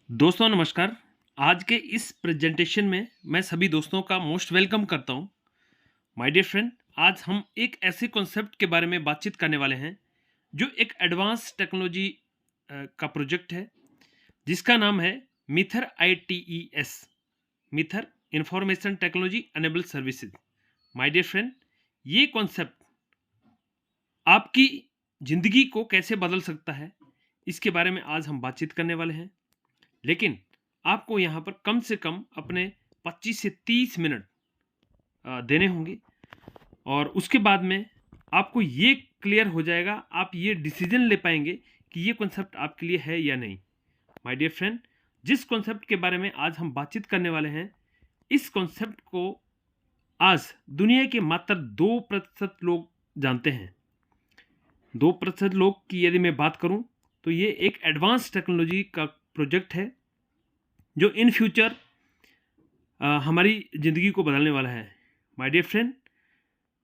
दोस्तों नमस्कार। आज के इस प्रेजेंटेशन में मैं सभी दोस्तों का मोस्ट वेलकम करता हूं। माय डियर फ्रेंड, आज हम एक ऐसे कॉन्सेप्ट के बारे में बातचीत करने वाले हैं जो एक एडवांस टेक्नोलॉजी का प्रोजेक्ट है जिसका नाम है मिथर ITES, मिथर information technology enable services. My dear friend, ये कॉन्सेप्ट आपकी ज़िंदगी को कैसे बदल सकता है, इसके बारे में आज हम बातचीत करने वाले हैं। लेकिन आपको यहाँ पर कम से कम अपने 25 से 30 मिनट देने होंगे और उसके बाद में आपको ये क्लियर हो जाएगा, आप ये डिसीजन ले पाएंगे कि ये कॉन्सेप्ट आपके लिए है या नहीं। माय डियर फ्रेंड, जिस कॉन्सेप्ट के बारे में आज हम बातचीत करने वाले हैं, इस कॉन्सेप्ट को आज दुनिया के मात्र 2% लोग जानते हैं। 2% लोग की यदि मैं बात करूं तो ये एक एडवांस टेक्नोलॉजी का प्रोजेक्ट है जो इन फ्यूचर हमारी ज़िंदगी को बदलने वाला है। माय डियर फ्रेंड,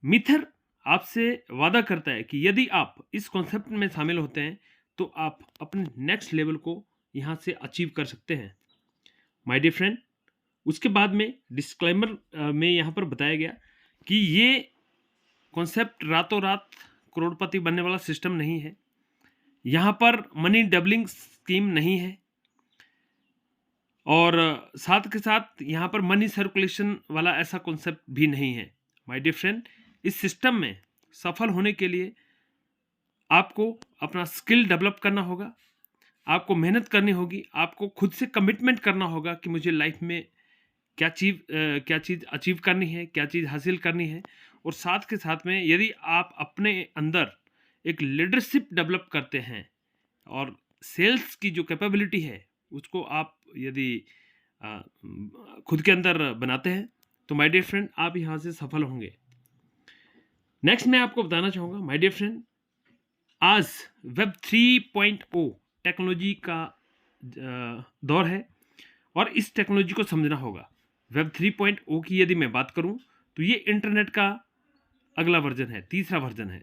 मिथर आपसे वादा करता है कि यदि आप इस कॉन्सेप्ट में शामिल होते हैं तो आप अपने नेक्स्ट लेवल को यहाँ से अचीव कर सकते हैं। माय डियर फ्रेंड, उसके बाद में डिस्क्लेमर में यहाँ पर बताया गया कि ये कॉन्सेप्ट रातों रात करोड़पति बनने वाला सिस्टम नहीं है। यहाँ पर मनी डबलिंग स्कीम नहीं है और साथ के साथ यहाँ पर मनी सर्कुलेशन वाला ऐसा कॉन्सेप्ट भी नहीं है। माय डियर फ्रेंड, इस सिस्टम में सफल होने के लिए आपको अपना स्किल डेवलप करना होगा, आपको मेहनत करनी होगी, आपको खुद से कमिटमेंट करना होगा कि मुझे लाइफ में क्या चीज़ अचीव करनी है, क्या चीज़ हासिल करनी है। और साथ के साथ में यदि आप अपने अंदर एक लीडरशिप डेवलप करते हैं और सेल्स की जो कैपेबिलिटी है उसको आप यदि खुद के अंदर बनाते हैं तो माय डियर फ्रेंड आप यहाँ से सफल होंगे। नेक्स्ट मैं आपको बताना चाहूँगा माय डियर फ्रेंड, आज वेब 3.0 टेक्नोलॉजी का दौर है और इस टेक्नोलॉजी को समझना होगा। वेब 3.0 की यदि मैं बात करूं तो ये इंटरनेट का अगला वर्जन है, तीसरा वर्जन है।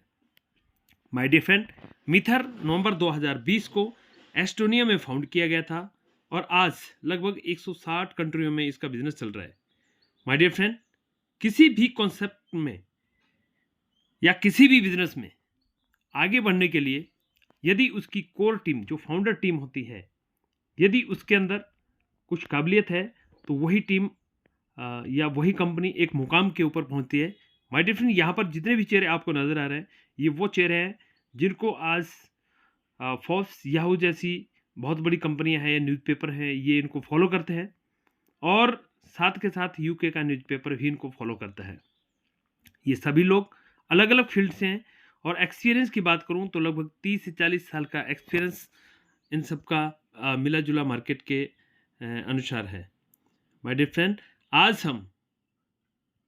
माय डियर फ्रेंड, मिथर नवंबर 2020 को एस्टोनिया में फाउंड किया गया था और आज लगभग 160 कंट्रियों में इसका बिजनेस चल रहा है। माय डियर फ्रेंड, किसी भी कॉन्सेप्ट में या किसी भी बिजनेस में आगे बढ़ने के लिए यदि उसकी कोर टीम जो फाउंडर टीम होती है, यदि उसके अंदर कुछ काबिलियत है तो वही टीम या वही कंपनी एक मुकाम के ऊपर पहुंचती है। माय डियर फ्रेंड, यहाँ पर जितने भी चेहरे आपको नज़र आ रहे हैं ये वो चेहरे हैं जिनको आज फोर्ब्स, याहू जैसी बहुत बड़ी कंपनियां हैं, न्यूज़पेपर हैं, ये इनको फॉलो करते हैं और साथ के साथ यूके का न्यूज़पेपर भी इनको फॉलो करता है। ये सभी लोग अलग अलग फील्ड से हैं और एक्सपीरियंस की बात करूं तो लगभग 30 से 40 साल का एक्सपीरियंस इन सब का मिला जुला मार्केट के अनुसार है। माय डियर फ्रेंड, आज हम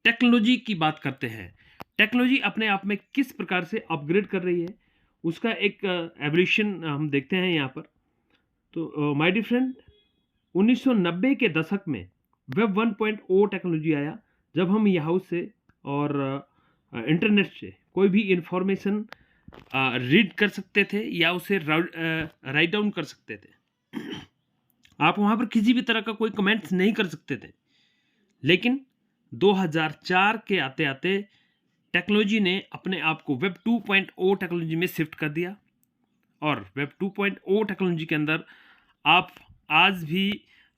टेक्नोलॉजी की बात करते हैं। टेक्नोलॉजी अपने आप में किस प्रकार से अपग्रेड कर रही है उसका एक एवोल्यूशन हम देखते हैं यहाँ पर। तो माय डियर फ्रेंड, 1990 के दशक में वेब 1.0 टेक्नोलॉजी आया जब हम याहू से और इंटरनेट से कोई भी इंफॉर्मेशन रीड कर सकते थे या उसे राइट डाउन कर सकते थे। आप वहाँ पर किसी भी तरह का कोई कमेंट्स नहीं कर सकते थे। लेकिन 2004 के आते आते टेक्नोलॉजी ने अपने आप को वेब 2.0 टेक्नोलॉजी में शिफ्ट कर दिया और वेब 2.0 टेक्नोलॉजी के अंदर आप आज भी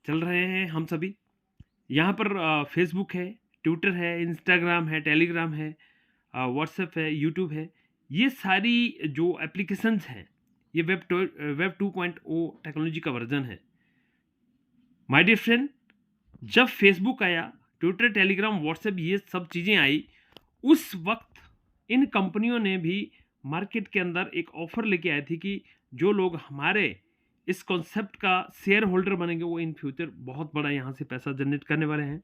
चल रहे हैं। हम सभी यहाँ पर फेसबुक है, ट्विटर है, इंस्टाग्राम है, टेलीग्राम है, व्हाट्सएप है, यूट्यूब है, ये सारी जो एप्लीकेशंस हैं ये वेब 2.0 टेक्नोलॉजी का वर्जन है। माय डियर फ्रेंड, जब फेसबुक आया, ट्विटर, टेलीग्राम, व्हाट्सएप ये सब चीज़ें आई, उस वक्त इन कंपनियों ने भी मार्केट के अंदर एक ऑफर लेके आए थे कि जो लोग हमारे इस कॉन्सेप्ट का शेयर होल्डर बनेंगे वो इन फ्यूचर बहुत बड़ा यहाँ से पैसा जनरेट करने वाले हैं।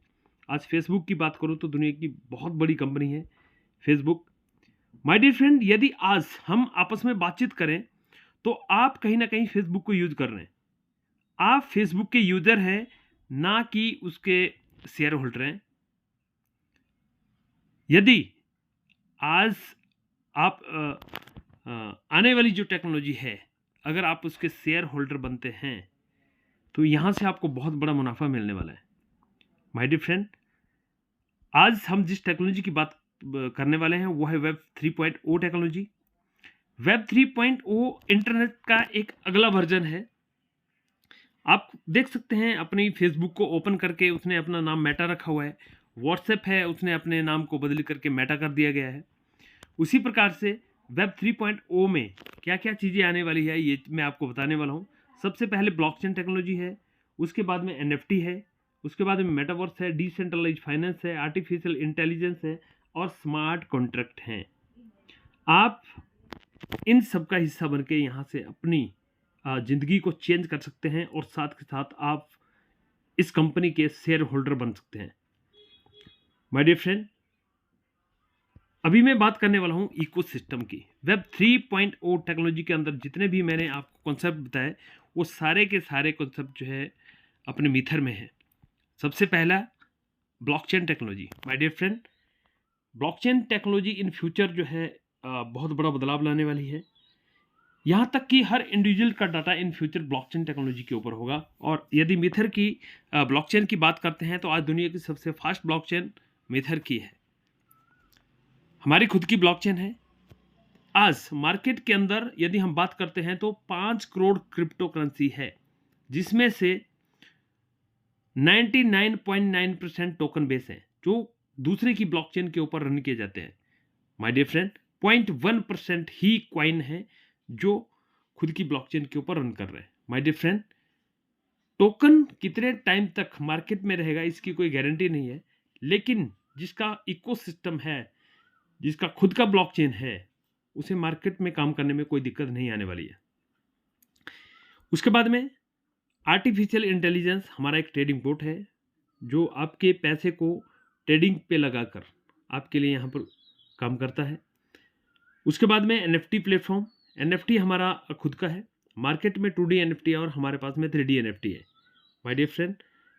आज फेसबुक की बात करूँ तो दुनिया की बहुत बड़ी कंपनी है फेसबुक। माय डियर फ्रेंड, यदि आज हम आपस में बातचीत करें तो आप कहीं ना कहीं फेसबुक को यूज कर रहे हैं। आप फेसबुक के यूजर हैं, ना कि उसके शेयर होल्डर हैं। यदि आज आप आने वाली जो टेक्नोलॉजी है, अगर आप उसके शेयर होल्डर बनते हैं तो यहाँ से आपको बहुत बड़ा मुनाफा मिलने वाला है। माय डियर फ्रेंड, आज हम जिस टेक्नोलॉजी की बात करने वाले हैं वो है वेब 3.0 टेक्नोलॉजी। वेब 3.0 इंटरनेट का एक अगला वर्जन है। आप देख सकते हैं अपनी फेसबुक को ओपन करके उसने अपना नाम मेटा रखा हुआ है, व्हाट्सएप है उसने अपने नाम को बदल करके मेटा कर दिया गया है। उसी प्रकार से वेब 3.0 में क्या क्या चीज़ें आने वाली है ये मैं आपको बताने वाला हूँ। सबसे पहले ब्लॉकचेन टेक्नोलॉजी है, उसके बाद में NFT है, उसके बाद में मेटावर्स है, डिसेंट्रलाइज फाइनेंस है, आर्टिफिशियल इंटेलिजेंस है और स्मार्ट कॉन्ट्रैक्ट हैं। आप इन सब का हिस्सा बन के यहाँ से अपनी ज़िंदगी को चेंज कर सकते हैं और साथ के साथ आप इस कंपनी के शेयर होल्डर बन सकते हैं। माय डियर फ्रेंड, अभी मैं बात करने वाला हूँ इकोसिस्टम की। वेब 3.0 टेक्नोलॉजी के अंदर जितने भी मैंने आपको कॉन्सेप्ट बताए वो सारे के सारे कॉन्सेप्ट जो है अपने मीथर में है। सबसे पहला blockchain technology. My dear friend, blockchain technology in future जो है बहुत बड़ा बदलाव लाने वाली है। यहाँ तक कि हर इंडिविजुअल का data in future blockchain technology के ऊपर होगा। और यदि मीथर की ब्लॉकचेन की बात करते हैं तो आज दुनिया की सबसे फास्ट ब्लॉकचेन मीथर की है, हमारी खुद की ब्लॉकचेन है। आज मार्केट के अंदर यदि हम बात करते हैं तो 5 करोड़ क्रिप्टो करेंसी है, जिसमें से 99.9% टोकन बेस है जो दूसरे की ब्लॉकचेन के ऊपर रन किए जाते हैं। माय डियर फ्रेंड, 0.1% ही कॉइन है जो खुद की ब्लॉकचेन के ऊपर रन कर रहे हैं। माय डियर फ्रेंड, टोकन कितने टाइम तक मार्केट में रहेगा इसकी कोई गारंटी नहीं है, लेकिन जिसका इकोसिस्टम है, जिसका खुद का ब्लॉकचेन है, उसे मार्केट में काम करने में कोई दिक्कत नहीं आने वाली है। उसके बाद में आर्टिफिशियल इंटेलिजेंस हमारा एक ट्रेडिंग बोट है जो आपके पैसे को ट्रेडिंग पे लगाकर आपके लिए यहाँ पर काम करता है। उसके बाद में NFT प्लेटफॉर्म। NFT हमारा खुद का है, मार्केट में 2D NFT है और हमारे पास में 3D NFT है। माय डियर फ्रेंड,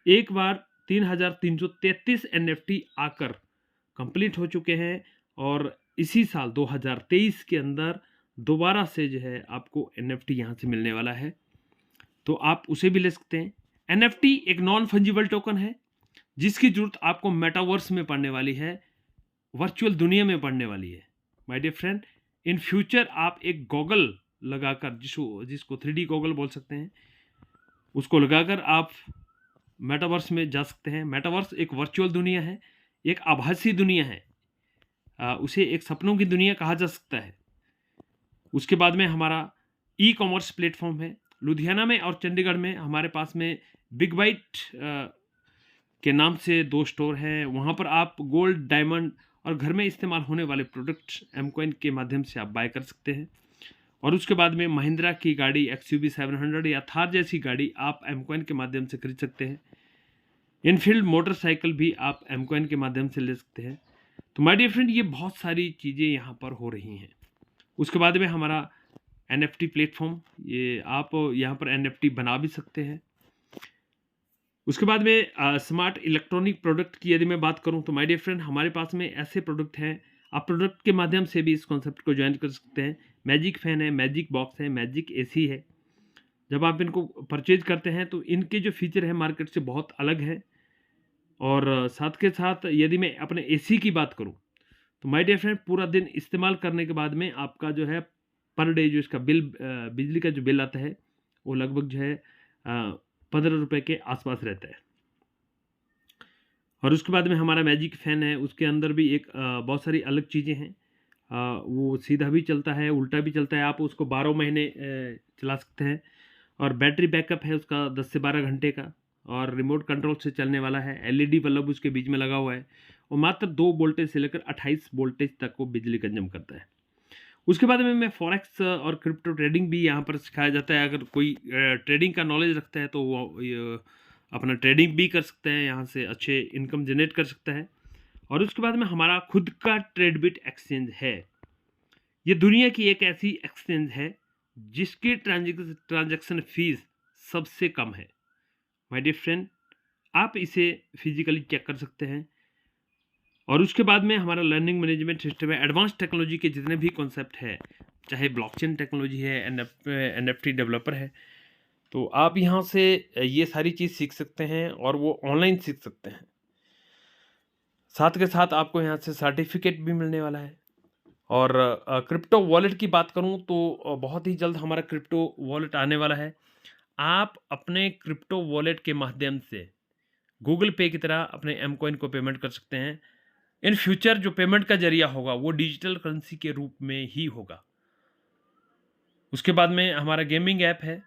एक बार 3333 NFT आकर कंप्लीट हो चुके हैं और इसी साल 2023 के अंदर दोबारा से जो है आपको NFT यहाँ से मिलने वाला है, तो आप उसे भी ले सकते हैं। NFT एक नॉन फंजिबल टोकन है जिसकी जरूरत आपको मेटावर्स में पड़ने वाली है, वर्चुअल दुनिया में पड़ने वाली है। My dear friend, in future आप एक गॉगल लगाकर जिसको 3D गॉगल बोल सकते हैं, उसको लगाकर आप मेटावर्स में जा सकते हैं। मेटावर्स एक वर्चुअल दुनिया है, एक आभासी दुनिया है, उसे एक सपनों की दुनिया कहा जा सकता है। उसके बाद में हमारा ई-कॉमर्स प्लेटफॉर्म है। लुधियाना में और चंडीगढ़ में हमारे पास में बिग बाइट के नाम से 2 स्टोर हैं। वहाँ पर आप गोल्ड, डायमंड और घर में इस्तेमाल होने वाले प्रोडक्ट्स एमकॉइन के माध्यम से आप बाय कर सकते हैं। और उसके बाद में महिंद्रा की गाड़ी XUV 700 या थार जैसी गाड़ी आप एमकॉइन के माध्यम से खरीद सकते हैं। इनफील्ड मोटरसाइकिल भी आप एमकॉइन के माध्यम से ले सकते हैं। तो माय डियर फ्रेंड, ये बहुत सारी चीज़ें यहाँ पर हो रही हैं। उसके बाद में हमारा NFT प्लेटफॉर्म, ये आप यहाँ पर NFT बना भी सकते हैं। उसके बाद में स्मार्ट इलेक्ट्रॉनिक प्रोडक्ट की यदि मैं बात करूँ तो माय डियर फ्रेंड, हमारे पास में ऐसे प्रोडक्ट हैं, आप प्रोडक्ट के माध्यम से भी इस कॉन्सेप्ट को ज्वाइन कर सकते हैं। मैजिक फ़ैन है, मैजिक बॉक्स है, मैजिक AC है। जब आप इनको परचेज करते हैं तो इनके जो फीचर है मार्केट से बहुत अलग है। और साथ के साथ यदि मैं अपने AC की बात करूँ तो माय डियर फ्रेंड, पूरा दिन इस्तेमाल करने के बाद में आपका जो है पर डे जो इसका बिल, बिजली का जो बिल आता है वो लगभग जो है 15 रुपये के आसपास रहता है। और उसके बाद में हमारा मैजिक फ़ैन है, उसके अंदर भी एक बहुत सारी अलग चीज़ें हैं। वो सीधा भी चलता है, उल्टा भी चलता है, आप उसको 12 महीने चला सकते हैं। और बैटरी बैकअप है उसका 10 से 12 घंटे का, और रिमोट कंट्रोल से चलने वाला है। LED बल्ब उसके बीच में लगा हुआ है और मात्र 2 वोल्टेज से लेकर 28 वोल्टेज तक वो बिजली कंज्यूम करता है। उसके बाद में मैं फॉरेक्स और क्रिप्टो ट्रेडिंग भी यहाँ पर सिखाया जाता है। अगर कोई ट्रेडिंग का नॉलेज रखता है तो वो अपना ट्रेडिंग भी कर सकते हैं, यहाँ से अच्छे इनकम जनरेट कर सकता है। और उसके बाद में हमारा खुद का ट्रेडबिट एक्सचेंज है। ये दुनिया की एक ऐसी एक्सचेंज है जिसकी ट्रांजैक्शन फीस सबसे कम है। माय डियर फ्रेंड, आप इसे फिजिकली चेक कर सकते हैं। और उसके बाद में हमारा लर्निंग मैनेजमेंट सिस्टम है। एडवांस टेक्नोलॉजी के जितने भी कॉन्सेप्ट है, चाहे ब्लॉकचेन टेक्नोलॉजी है, NFT डेवलपर है, तो आप यहाँ से ये सारी चीज़ सीख सकते हैं और वो ऑनलाइन सीख सकते हैं। साथ के साथ आपको यहाँ से सर्टिफिकेट भी मिलने वाला है। और क्रिप्टो वॉलेट की बात करूँ तो बहुत ही जल्द हमारा क्रिप्टो वॉलेट आने वाला है। आप अपने क्रिप्टो वॉलेट के माध्यम से गूगल पे की तरह अपने एम कॉइन को पेमेंट कर सकते हैं। इन फ्यूचर जो पेमेंट का जरिया होगा वो डिजिटल करेंसी के रूप में ही होगा। उसके बाद में हमारा गेमिंग ऐप है।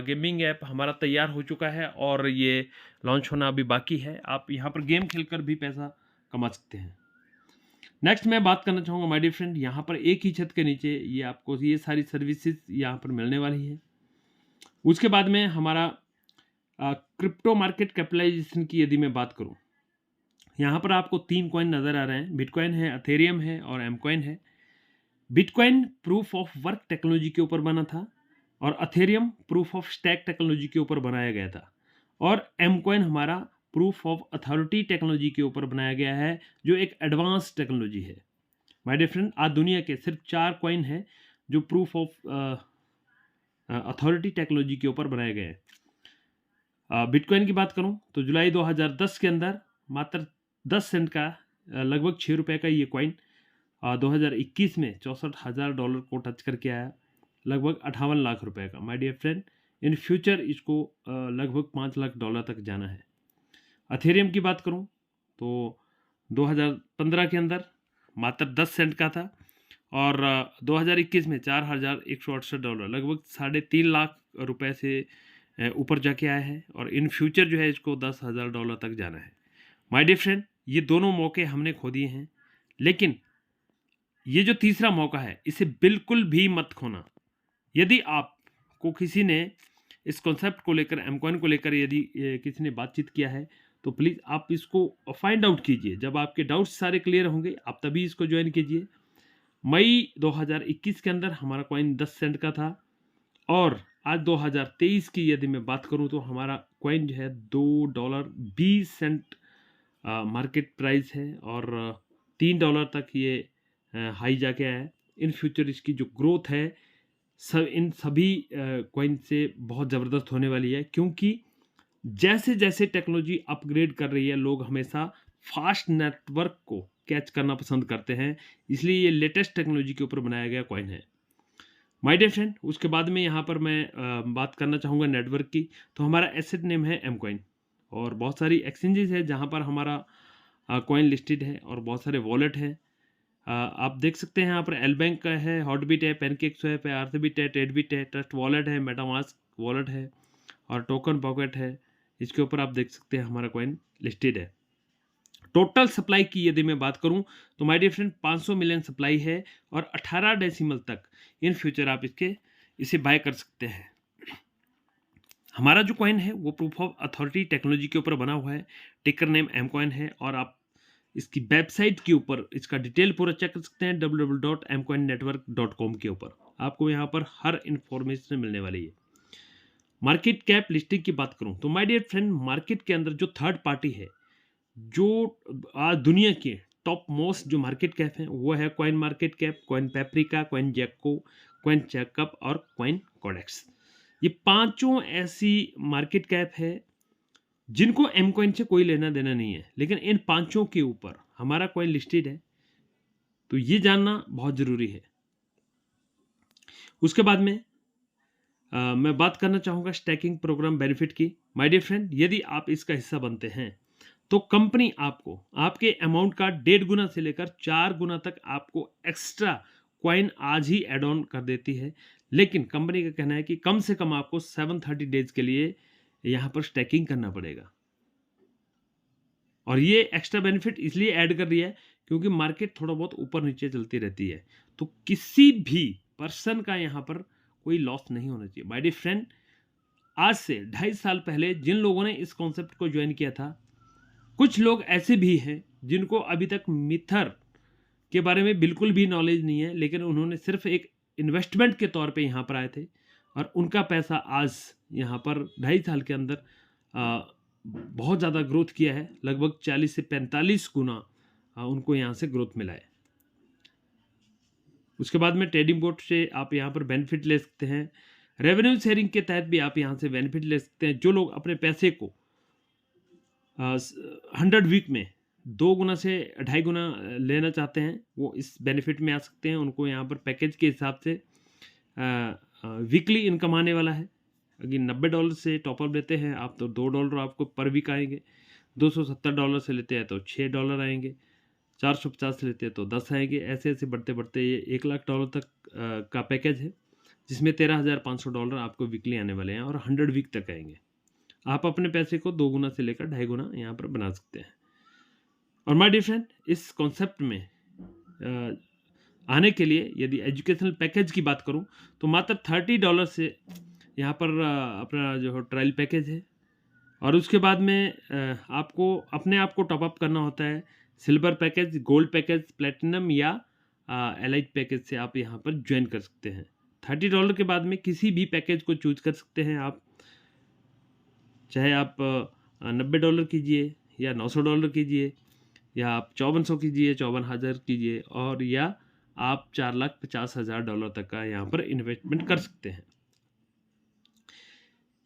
गेमिंग ऐप हमारा तैयार हो चुका है और ये लॉन्च होना अभी बाकी है। आप यहाँ पर गेम खेलकर भी पैसा कमा सकते हैं। नेक्स्ट मैं बात करना चाहूँगा माय डियर फ्रेंड, यहाँ पर एक ही छत के नीचे ये आपको ये सारी सर्विसेज यहाँ पर मिलने वाली है। उसके बाद में हमारा क्रिप्टो मार्केट कैपिटलाइजेशन की यदि मैं बात करूँ, यहाँ पर आपको 3 कॉइन नज़र आ रहे हैं। बिटकॉइन है, अथेरियम है और एम कॉइन है। Bitcoin proof of work technology के ऊपर बना था और अथेरियम प्रूफ ऑफ स्टैक टेक्नोलॉजी के ऊपर बनाया गया था और एम कॉइन हमारा प्रूफ ऑफ अथॉरिटी टेक्नोलॉजी के ऊपर बनाया गया है, जो एक एडवांस टेक्नोलॉजी है। माय डियर फ्रेंड, आज दुनिया के सिर्फ 4 कॉइन है जो प्रूफ ऑफ अथॉरिटी टेक्नोलॉजी के ऊपर बनाए गए हैं। बिटकॉइन की बात करूं तो जुलाई 2010 के अंदर मात्र 10 सेंट का लगभग 6 रुपये का ये कॉइन 2021 में $64,000 को टच करके आया, लगभग 58 लाख रुपए का। My dear friend, in future इसको लगभग $5 लाख तक जाना है। अथेरियम की बात करूं तो 2015 के अंदर मात्र 10 सेंट का था और 2021 में $4,168, लगभग $3.5 लाख रुपए से ऊपर जाके आया है और इन फ्यूचर जो है इसको $10,000 तक जाना है। माय डियर फ्रेंड, ये दोनों मौके हमने खो दिए हैं, लेकिन ये जो तीसरा मौका है इसे बिल्कुल भी मत खोना। यदि आपको किसी ने इस कॉन्सेप्ट को लेकर, एम कॉइन को लेकर यदि किसी ने बातचीत किया है तो प्लीज़ आप इसको फाइंड आउट कीजिए। जब आपके डाउट्स सारे क्लियर होंगे आप तभी इसको ज्वाइन कीजिए। मई 2021 के अंदर हमारा कॉइन 10 सेंट का था और आज 2023 की यदि मैं बात करूं तो हमारा कॉइन जो है $2.20 मार्केट प्राइस है और $3 तक ये हाई जाके आया है। इन फ्यूचर इसकी जो ग्रोथ है इन सभी कॉइन से बहुत ज़बरदस्त होने वाली है, क्योंकि जैसे जैसे टेक्नोलॉजी अपग्रेड कर रही है लोग हमेशा फास्ट नेटवर्क को कैच करना पसंद करते हैं, इसलिए ये लेटेस्ट टेक्नोलॉजी के ऊपर बनाया गया कॉइन है। माय डियर फ्रेंड, उसके बाद में यहाँ पर मैं बात करना चाहूँगा नेटवर्क की। तो हमारा एसेट नेम है एम कॉइन और बहुत सारी एक्सचेंजेस है जहाँ पर हमारा कॉइन लिस्टेड है और बहुत सारे वॉलेट है। आप देख सकते हैं यहाँ पर एल बैंक का है, हॉटबिट है, पैनकेकस्वैप है, आर्थबिट है, ट्रेडबिट है, ट्रस्ट वॉलेट है, मेटामास्क वॉलेट है और टोकन पॉकेट है। इसके ऊपर आप देख सकते हैं हमारा कॉइन लिस्टेड है। टोटल सप्लाई की यदि मैं बात करूं तो my dear friend 500 million supply है और 18 डेसिमल तक इन फ्यूचर आप इसे बाय कर सकते हैं। हमारा जो कॉइन है वो प्रूफ ऑफ अथॉरिटी टेक्नोलॉजी के ऊपर बना हुआ है, टिकर नेम एम कॉइन है और आप इसकी वेबसाइट के ऊपर इसका डिटेल पूरा चेक कर सकते हैं www.mcoinnetwork.com के ऊपर। आपको यहाँ पर हर इंफॉर्मेशन मिलने वाली है। मार्केट कैप लिस्टिंग की बात करूँ तो माय डियर फ्रेंड, मार्केट के अंदर जो थर्ड पार्टी है, जो आज दुनिया के टॉप मोस्ट जो मार्केट कैप है वो है coin market cap, coin paprika, coin gecko, coin checkup और कॉइन कोडेक्स। ये पांचों ऐसी मार्केट कैप है जिनको एम कॉइन से कोई लेना देना नहीं है, लेकिन इन पांचों के ऊपर हमारा कॉइन लिस्टेड है, तो ये जानना बहुत जरूरी है। उसके बाद में मैं बात करना चाहूँगा स्टैकिंग प्रोग्राम बेनिफिट की। माय डियर फ्रेंड, यदि आप इसका हिस्सा बनते हैं तो कंपनी आपको आपके अमाउंट का 1.5 गुना से लेकर 4 गुना तक आपको एक्स्ट्रा कॉइन आज ही एड ऑन कर देती है। लेकिन कंपनी का कहना है कि कम से कम आपको 730 डेज के लिए यहाँ पर स्टैकिंग करना पड़ेगा और ये एक्स्ट्रा बेनिफिट इसलिए ऐड कर दिया है क्योंकि मार्केट थोड़ा बहुत ऊपर नीचे चलती रहती है, तो किसी भी पर्सन का यहाँ पर कोई लॉस नहीं होना चाहिए। माय डियर फ्रेंड, आज से 2.5 साल पहले जिन लोगों ने इस कॉन्सेप्ट को ज्वाइन किया था, कुछ लोग ऐसे भी हैं जिनको अभी तक मिथर के बारे में बिल्कुल भी नॉलेज नहीं है, लेकिन उन्होंने सिर्फ एक इन्वेस्टमेंट के तौर पे यहाँ पर आए थे और उनका पैसा आज यहाँ पर 2.5 साल के अंदर बहुत ज़्यादा ग्रोथ किया है, लगभग 40 से 45 गुना उनको यहाँ से ग्रोथ मिला है। उसके बाद में ट्रेडिंग बोर्ड से आप यहाँ पर बेनिफिट ले सकते हैं। रेवेन्यू शेयरिंग के तहत भी आप यहाँ से बेनिफिट ले सकते हैं। जो लोग अपने पैसे को 100 वीक में 2 गुना से 2.5 गुना लेना चाहते हैं, वो इस बेनिफिट में आ सकते हैं। उनको यहाँ पर पैकेज के हिसाब से वीकली इनकम आने वाला है। अगर $90 से टॉपअप लेते हैं आप तो $2 आपको पर वीक आएंगे। $270 से लेते हैं तो $6 आएंगे। 450 से लेते हैं तो 10 आएंगे। ऐसे ऐसे बढ़ते बढ़ते ये $1,00,000 तक का पैकेज है, जिसमें $13,500 आपको वीकली आने वाले हैं और 100 वीक तक आएंगे। आप अपने पैसे को 2 गुना से लेकर 2.5 गुना यहाँ पर बना सकते हैं। और माय डियर फ्रेंड, इस कॉन्सेप्ट में आने के लिए यदि एजुकेशनल पैकेज की बात करूं तो मात्र $30 से यहाँ पर अपना जो ट्रायल पैकेज है। और उसके बाद में आपको अपने आप को टॉपअप करना होता है। Silver package, gold package, platinum या एलाइट पैकेज से आप यहाँ पर ज्वाइन कर सकते हैं। $30 के बाद में किसी भी पैकेज को चूज कर सकते हैं आप, चाहे आप $90 कीजिए या $900 कीजिए या आप 5400 कीजिए, 54,000 कीजिए, और या आप $4,50,000 तक का यहाँ पर इन्वेस्टमेंट कर सकते हैं।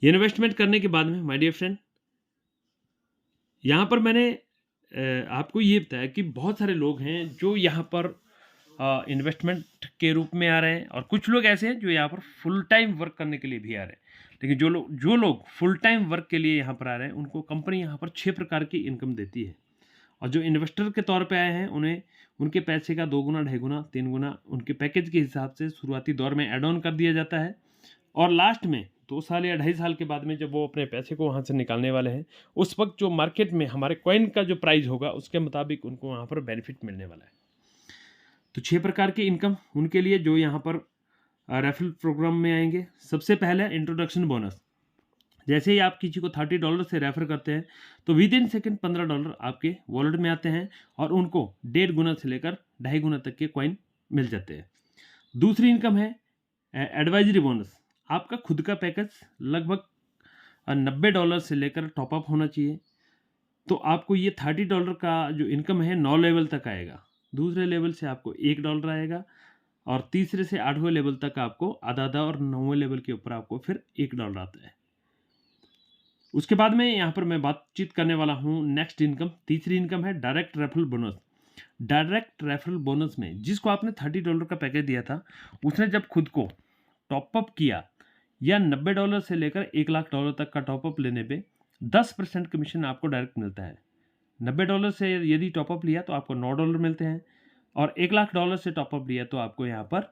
ये इन्वेस्टमेंट करने के बाद में माय डियर फ्रेंड, यहाँ पर मैंने आपको ये बताया कि बहुत सारे लोग हैं जो यहाँ पर इन्वेस्टमेंट के रूप में आ रहे हैं, और कुछ लोग ऐसे हैं जो यहाँ पर फुल टाइम वर्क करने के लिए भी आ रहे हैं। लेकिन जो लोग फुल टाइम वर्क के लिए यहाँ पर आ रहे हैं, उनको कंपनी यहाँ पर 6 प्रकार की इनकम देती है। और जो इन्वेस्टर के तौर पे आए हैं, उन्हें उनके पैसे का 2 गुना, 2.5 गुना, 3 गुना उनके पैकेज के हिसाब से शुरुआती दौर में ऐड ऑन कर दिया जाता है। और लास्ट में 2 साल या 2.5 साल के बाद में जब वो अपने पैसे को वहाँ से निकालने वाले हैं, उस वक्त जो मार्केट में हमारे कॉइन का जो प्राइस होगा उसके मुताबिक उनको वहाँ पर बेनिफिट मिलने वाला है। तो 6 प्रकार की इनकम उनके लिए जो यहाँ पर रेफरल प्रोग्राम में आएंगे। सबसे पहले इंट्रोडक्शन बोनस। जैसे ही आप किसी को $30 से रेफर करते हैं तो विद इन सेकेंड $15 आपके वॉलेट में आते हैं और उनको 1.5 गुना से लेकर 2.5 गुना तक के कॉइन मिल जाते हैं। दूसरी इनकम है एडवाइजरी बोनस। आपका खुद का पैकेज लगभग $90 से लेकर टॉपअप होना चाहिए, तो आपको ये $30 का जो इनकम है 9 लेवल तक आएगा। दूसरे लेवल से आपको $1 आएगा और तीसरे से 8वें लेवल तक आपको आधा, और 9वें लेवल के ऊपर आपको फिर $1 आता है। उसके बाद में यहाँ पर मैं बातचीत करने वाला हूँ नेक्स्ट इनकम। तीसरी इनकम है direct referral bonus. Direct referral bonus में जिसको आपने $30 का पैकेज दिया था, उसने जब खुद को टॉपअप किया या $90 से लेकर $1,00,000 तक का टॉपअप लेने पे 10% कमीशन आपको डायरेक्ट मिलता है। $90 से यदि टॉपअप लिया तो आपको $9 मिलते हैं, और $1,00,000 से टॉपअप लिया तो आपको यहाँ पर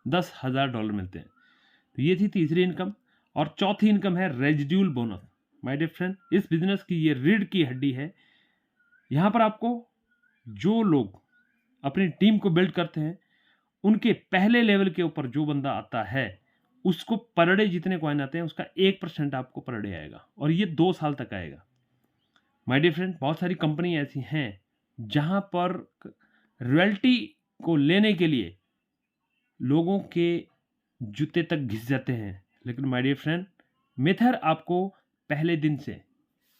$10,000 मिलते हैं। तो ये थी तीसरी इनकम। और चौथी इनकम है residual bonus. My dear friend, इस बिजनेस की ये रीढ़ की हड्डी है। यहाँ पर आपको जो लोग अपनी टीम को बिल्ड करते हैं, उनके पहले लेवल के ऊपर जो बंदा आता है उसको पर डे जितने कॉइन आते हैं उसका 1% आपको पर डे आएगा, और ये 2 साल तक आएगा। माय डियर फ्रेंड, बहुत सारी कंपनी ऐसी हैं जहाँ पर रॉयल्टी को लेने के लिए लोगों के जूते तक घिस जाते हैं। लेकिन माय डियर फ्रेंड, मेथड आपको पहले दिन से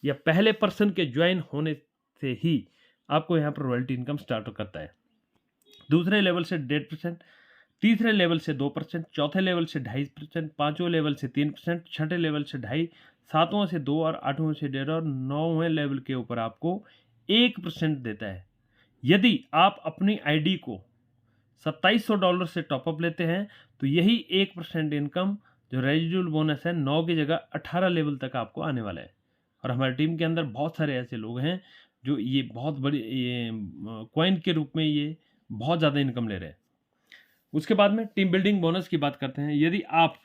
या पहले पर्सन के ज्वाइन होने से ही आपको यहाँ पर रॉयल्टी इनकम स्टार्ट करता है। दूसरे लेवल से 1.5%, तीसरे लेवल से 2%, चौथे लेवल से 2.5%, पाँचवें लेवल से 3%, छठे लेवल से 2.5%, सातवें से 2%, और 8वें से 1.5%, और 9वें लेवल के ऊपर आपको 1% देता है। यदि आप अपनी आईडी को $2,700 से टॉपअप लेते हैं तो यही 1% इनकम जो रेजिडुअल बोनस है 9 की जगह 18 लेवल तक आपको आने वाला है। और हमारी टीम के अंदर बहुत सारे ऐसे लोग हैं जो ये बहुत बड़ी ये कॉइन के रूप में ये बहुत ज़्यादा इनकम ले रहे हैं। उसके बाद में टीम बिल्डिंग बोनस की बात करते हैं। यदि आप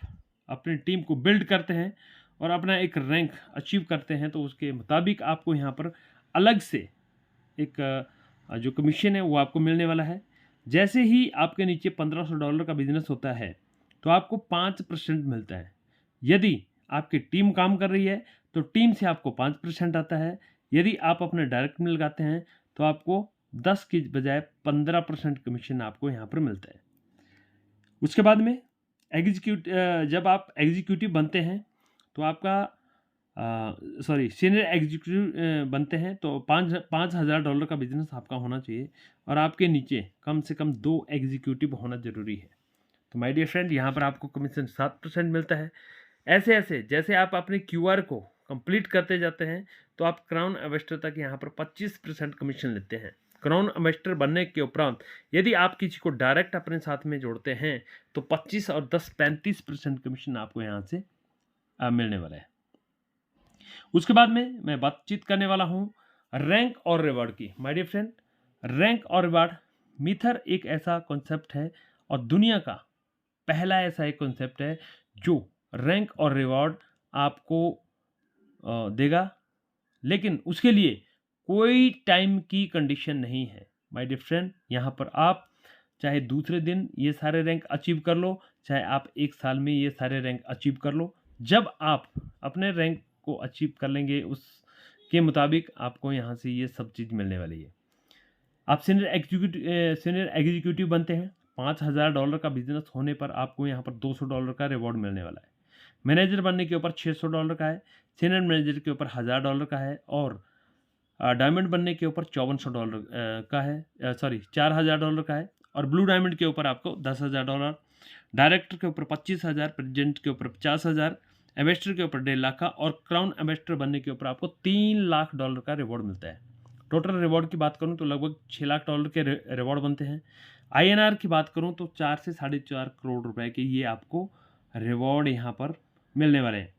अपनी टीम को बिल्ड करते हैं और अपना एक रैंक अचीव करते हैं तो उसके मुताबिक आपको यहाँ पर अलग से एक जो कमीशन है वो आपको मिलने वाला है। जैसे ही आपके नीचे $1,500 का बिजनेस होता है तो आपको 5% मिलता है। यदि आपकी टीम काम कर रही है तो टीम से आपको 5% आता है। यदि आप अपने डायरेक्ट में लगाते हैं तो आपको 10 की बजाय 15% कमीशन आपको यहाँ पर मिलता है। उसके बाद में जब आप एग्जीक्यूटिव बनते हैं तो आपका सीनियर एग्जीक्यूटिव बनते हैं तो $5,000 का बिजनेस आपका होना चाहिए और आपके नीचे कम से कम 2 एग्जीक्यूटिव होना ज़रूरी है। तो माय डियर फ्रेंड, यहाँ पर आपको कमीशन 7% मिलता है। ऐसे ऐसे जैसे आप अपने QR को कंप्लीट करते जाते हैं तो आप क्राउन एम्बेसडर तक यहाँ पर 25% कमीशन लेते हैं। क्राउन एम्बेसडर बनने के उपरांत यदि आप किसी को डायरेक्ट अपने साथ में जोड़ते हैं तो 25 और 10 35% कमीशन आपको यहाँ से मिलने वाला है। उसके बाद में मैं बातचीत करने वाला हूँ रैंक और रिवॉर्ड की। माय डियर फ्रेंड, रैंक और रिवॉर्ड मीथर एक ऐसा कॉन्सेप्ट है और दुनिया का पहला ऐसा एक कॉन्सेप्ट है जो रैंक और रिवॉर्ड आपको देगा, लेकिन उसके लिए कोई टाइम की कंडीशन नहीं है। माय डियर फ्रेंड, यहाँ पर आप चाहे दूसरे दिन ये सारे रैंक अचीव कर लो, चाहे आप एक साल में ये सारे रैंक अचीव कर लो, जब आप अपने रैंक को अचीव कर लेंगे उसके मुताबिक आपको यहाँ से ये सब चीज़ मिलने वाली है। आप सीनियर एग्जीक्यूटिव बनते हैं, $5000 का बिजनेस होने पर आपको यहाँ पर $200 का रिवॉर्ड मिलने वाला है। मैनेजर बनने के ऊपर $600 का है, सीनियर मैनेजर के ऊपर $1000 का है और डायमंड बनने के ऊपर $5400 का है, सॉरी $4000 का है और ब्लू डायमंड के ऊपर आपको $10,000, डायरेक्टर के ऊपर 25,000, प्रेसिडेंट के ऊपर 50,000, एम्बेसडर के ऊपर 1.5 लाख का और क्राउन एम्बेसडर बनने के ऊपर आपको $3 लाख का रिवॉर्ड मिलता है। टोटल रिवॉर्ड की बात करूं तो लगभग $6 लाख के रिवॉर्ड बनते हैं। INR की बात करूं तो 4 से 4.5 करोड़ रुपए के ये आपको रिवॉर्ड यहाँ पर मिलने वाले हैं।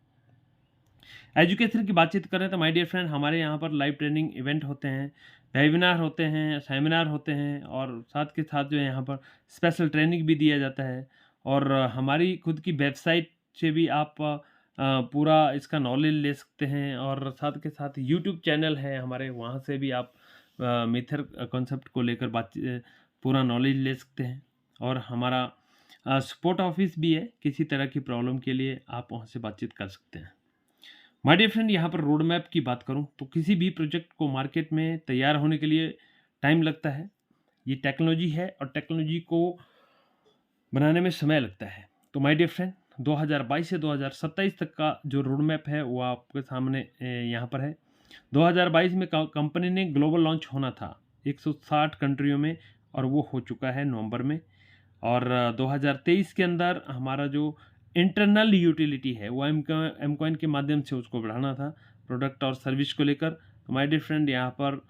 एजुकेशन की बातचीत करें तो माय डियर फ्रेंड, हमारे यहाँ पर लाइव ट्रेनिंग इवेंट होते हैं, वेबिनार होते हैं, सेमिनार होते हैं और साथ के साथ जो है यहाँ पर स्पेशल ट्रेनिंग भी दिया जाता है और हमारी खुद की वेबसाइट से भी आप पूरा इसका नॉलेज ले सकते हैं और साथ के साथ यूट्यूब चैनल है हमारे, वहाँ से भी आप मीथर कॉन्सेप्ट को लेकर पूरा नॉलेज ले सकते हैं और हमारा सपोर्ट ऑफिस भी है, किसी तरह की प्रॉब्लम के लिए आप वहाँ से बातचीत कर सकते हैं। माय डियर फ्रेंड, यहाँ पर रोड मैप की बात करूँ तो किसी भी प्रोजेक्ट को मार्केट में तैयार होने के लिए टाइम लगता है। ये टेक्नोलॉजी है और टेक्नोलॉजी को बनाने में समय लगता है। तो माय डियर फ्रेंड, 2022 से 2027 तक का जो रोड मैप है वो आपके सामने यहाँ पर है। 2022 में कंपनी ने ग्लोबल लॉन्च होना था 160 कंट्रियों में और वो हो चुका है नवंबर में। और 2023 के अंदर हमारा जो इंटरनल यूटिलिटी है वो एमकॉइन के माध्यम से उसको बढ़ाना था प्रोडक्ट और सर्विस को लेकर। तो माय डियर फ्रेंड, यहाँ पर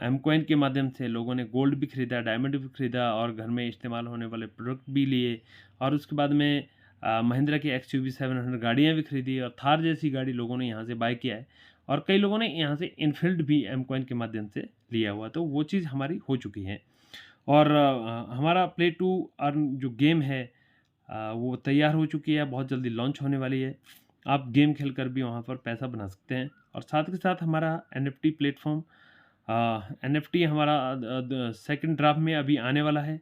एमकॉइन के माध्यम से लोगों ने गोल्ड भी खरीदा, डायमंड भी खरीदा और घर में इस्तेमाल होने वाले प्रोडक्ट भी लिए और उसके बाद में महिंद्रा की XUV 700 गाड़ियाँ भी खरीदी और थार जैसी गाड़ी लोगों ने यहाँ से बाय किया है और कई लोगों ने यहाँ से इनफील्ड भी एमकॉइन के माध्यम से लिया हुआ, तो वो चीज़ हमारी हो चुकी है। और हमारा प्ले टू अर्न जो गेम है वो तैयार हो चुकी है, बहुत जल्दी लॉन्च होने वाली है। आप गेम खेलकर भी वहाँ पर पैसा बना सकते हैं और साथ के साथ हमारा NFT प्लेटफॉर्म, NFT हमारा सेकंड ड्राफ्ट में अभी आने वाला है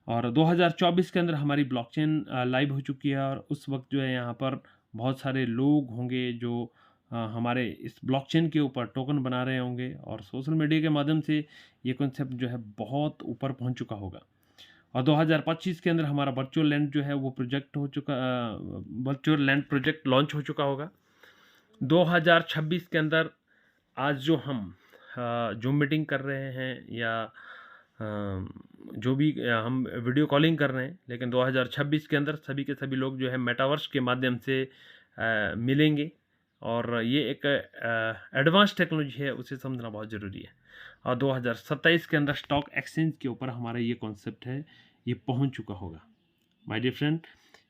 और 2024 के अंदर हमारी ब्लॉकचेन लाइव हो चुकी है और उस वक्त जो है यहाँ पर बहुत सारे लोग होंगे जो हमारे इस ब्लॉकचेन के ऊपर टोकन बना रहे होंगे और सोशल मीडिया के माध्यम से ये कॉन्सेप्ट जो है बहुत ऊपर पहुंच चुका होगा। और 2025 के अंदर हमारा वर्चुअल लैंड जो है वो प्रोजेक्ट हो चुका, वर्चुअल लैंड प्रोजेक्ट लॉन्च हो चुका होगा। 2026 के अंदर आज जो हम जो मीटिंग कर रहे हैं या जो भी हम वीडियो कॉलिंग कर रहे हैं, लेकिन 2026 के अंदर सभी के सभी लोग जो है मेटावर्स के माध्यम से मिलेंगे और ये एक एडवांस टेक्नोलॉजी है, उसे समझना बहुत ज़रूरी है। और 2027 के अंदर स्टॉक एक्सचेंज के ऊपर हमारा ये कॉन्सेप्ट है, ये पहुंच चुका होगा। माय डियर फ्रेंड,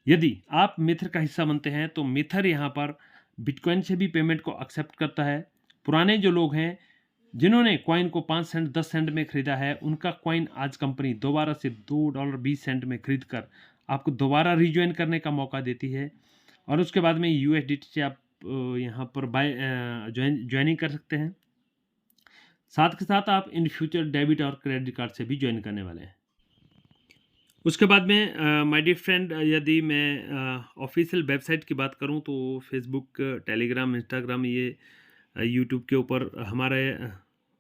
यदि आप मीथर का हिस्सा बनते हैं तो मीथर यहाँ पर बिटकॉइन से भी पेमेंट को एक्सेप्ट करता है। पुराने जो लोग हैं जिन्होंने कॉइन को 5 सेंट 10 सेंट में खरीदा है, उनका कॉइन आज कंपनी दोबारा से $2.20 में खरीद कर आपको दोबारा रिज्वाइन करने का मौका देती है और उसके बाद में USDT से आप यहाँ पर ज्वाइनिंग कर सकते हैं। साथ के साथ आप इन फ्यूचर डेबिट और क्रेडिट कार्ड से भी ज्वाइन करने वाले हैं। उसके बाद में माय डियर फ्रेंड, यदि मैं ऑफिशियल वेबसाइट की बात करूं तो फेसबुक, टेलीग्राम, इंस्टाग्राम, ये यूट्यूब के ऊपर हमारे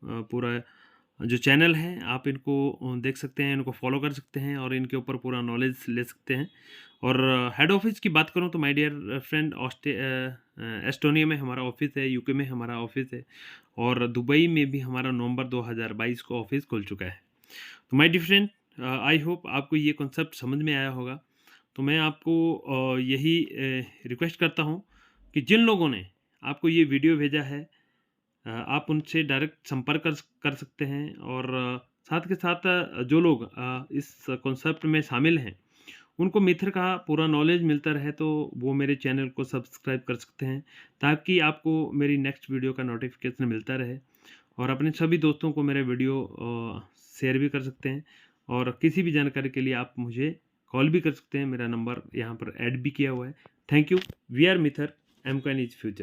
पूरा जो चैनल है आप इनको देख सकते हैं, इनको फॉलो कर सकते हैं और इनके ऊपर पूरा नॉलेज ले सकते हैं। और हेड ऑफिस की बात करूं तो माय डियर फ्रेंड, एस्टोनिया में हमारा ऑफिस है, UK में हमारा ऑफिस है और दुबई में भी हमारा नवंबर 2022 को ऑफिस खुल चुका है। तो my dear friend, I hope आपको ये कॉन्सेप्ट समझ में आया होगा तो मैं आपको यही रिक्वेस्ट करता हूँ कि जिन लोगों ने आपको ये वीडियो भेजा है, आप उनसे डायरेक्ट संपर्क कर सकते हैं। और साथ के साथ जो लोग इस कॉन्सेप्ट में शामिल हैं, उनको मिथर का पूरा नॉलेज मिलता रहे, तो वो मेरे चैनल को सब्सक्राइब कर सकते हैं, ताकि आपको मेरी नेक्स्ट वीडियो का नोटिफिकेशन मिलता रहे। और अपने सभी दोस्तों को मेरे वीडियो शेयर भी कर सकते हैं। और किसी भी जानकारी के लिए आप मुझे कॉल भी कर सकते हैं, मेरा नंबर यहाँ पर ऐड भी किया हुआ है। Thank you. वी आर मिथर, एमकॉइन इज फ्यूचर।